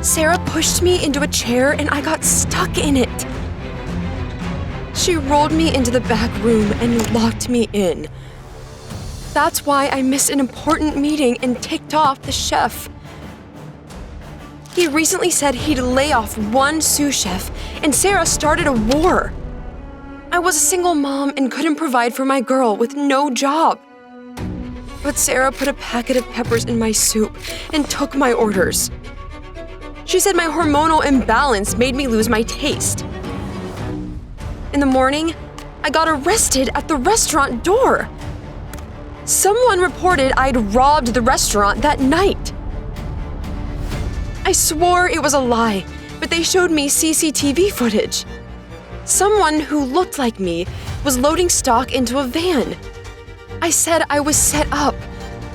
Sarah pushed me into a chair and I got stuck in it. She rolled me into the back room and locked me in. That's why I missed an important meeting and ticked off the chef. He recently said he'd lay off one sous chef, and Sarah started a war. I was a single mom and couldn't provide for my girl with no job. But Sarah put a packet of peppers in my soup and took my orders. She said my hormonal imbalance made me lose my taste. In the morning, I got arrested at the restaurant door. Someone reported I'd robbed the restaurant that night. I swore it was a lie, but they showed me CCTV footage. Someone who looked like me was loading stock into a van. I said I was set up.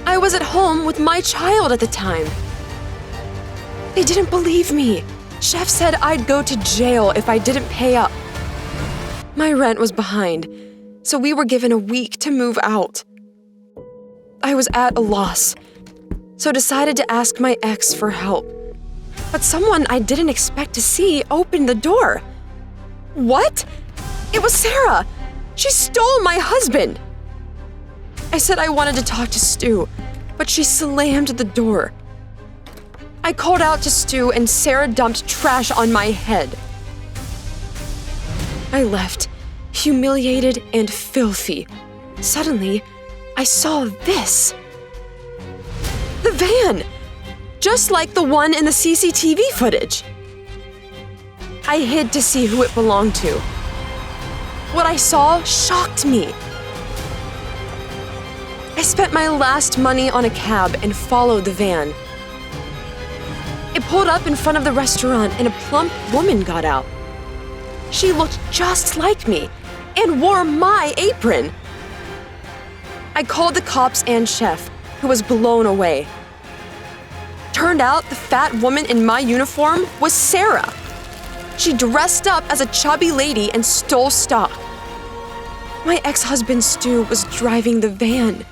I was at home with my child at the time. They didn't believe me. Chef said I'd go to jail if I didn't pay up. My rent was behind, so we were given a week to move out. I was at a loss, so decided to ask my ex for help. But someone I didn't expect to see opened the door. What? It was Sarah! She stole my husband! I said I wanted to talk to Stu, but she slammed the door. I called out to Stu and Sarah dumped trash on my head. I left, humiliated and filthy. Suddenly, I saw this. The van! Just like the one in the CCTV footage. I hid to see who it belonged to. What I saw shocked me. I spent my last money on a cab and followed the van. It pulled up in front of the restaurant and a plump woman got out. She looked just like me and wore my apron. I called the cops and chef, who was blown away. Turned out the fat woman in my uniform was Sarah. She dressed up as a chubby lady and stole stock. My ex-husband Stu was driving the van.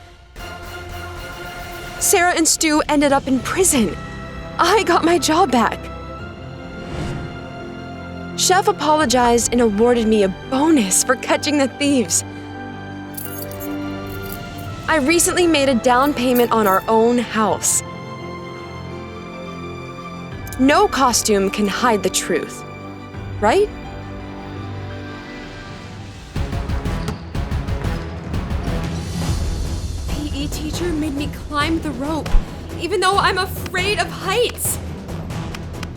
Sarah and Stu ended up in prison. I got my job back. Chef apologized and awarded me a bonus for catching the thieves. I recently made a down payment on our own house. No costume can hide the truth, right? PE teacher made me climb the rope, even though I'm afraid of heights.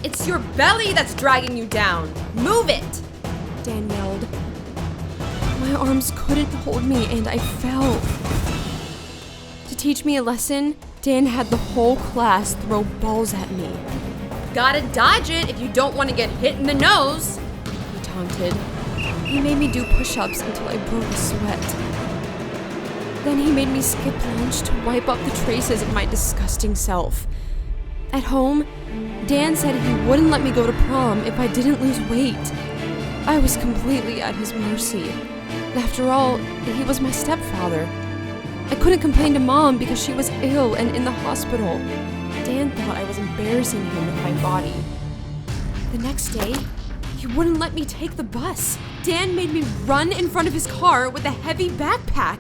It's your belly that's dragging you down. Move it! Dan yelled. My arms couldn't hold me and I fell. To teach me a lesson, Dan had the whole class throw balls at me. Gotta dodge it if you don't want to get hit in the nose, he taunted. He made me do push-ups until I broke a sweat. Then he made me skip lunch to wipe up the traces of my disgusting self. At home, Dan said he wouldn't let me go to prom if I didn't lose weight. I was completely at his mercy. After all, he was my stepfather. I couldn't complain to Mom because she was ill and in the hospital. Dan thought I was embarrassing him with my body. The next day, he wouldn't let me take the bus. Dan made me run in front of his car with a heavy backpack.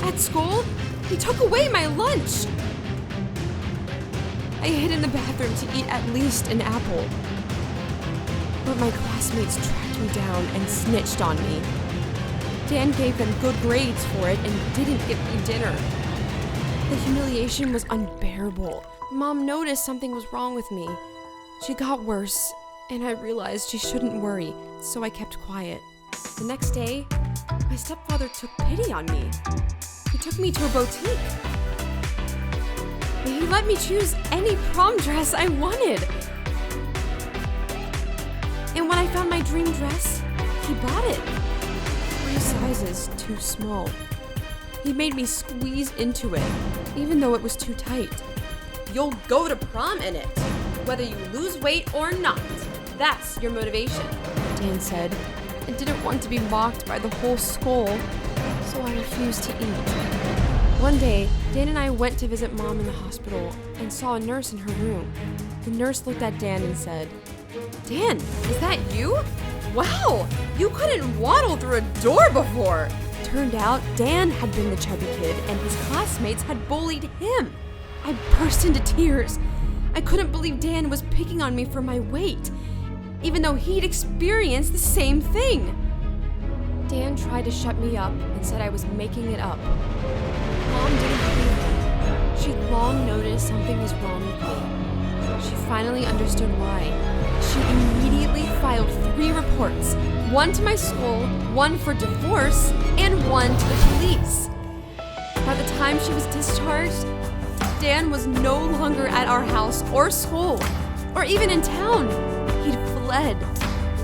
At school, he took away my lunch. I hid in the bathroom to eat at least an apple. But my classmates tracked me down and snitched on me. Dan gave them good grades for it and didn't give me dinner. The humiliation was unbearable. Mom noticed something was wrong with me. She got worse, and I realized she shouldn't worry, so I kept quiet. The next day, my stepfather took pity on me. He took me to a boutique. He let me choose any prom dress I wanted. And when I found my dream dress, he bought it. 3 sizes too small. He made me squeeze into it, even though it was too tight. You'll go to prom in it, whether you lose weight or not. That's your motivation, Dan said. I didn't want to be mocked by the whole school, so I refused to eat. One day, Dan and I went to visit Mom in the hospital and saw a nurse in her room. The nurse looked at Dan and said, "Dan, is that you? Wow, you couldn't waddle through a door before." Turned out, Dan had been the chubby kid and his classmates had bullied him. I burst into tears. I couldn't believe Dan was picking on me for my weight, even though he'd experienced the same thing. Dan tried to shut me up and said I was making it up. Mom didn't believe him. She'd long noticed something was wrong with me. She finally understood why. She immediately filed 3 reports, one to my school, one for divorce, and one to the police. By the time she was discharged, Dan was no longer at our house or school, or even in town. He'd fled.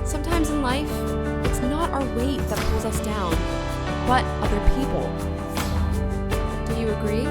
Sometimes in life, it's not our weight that pulls us down, but other people. Do you agree?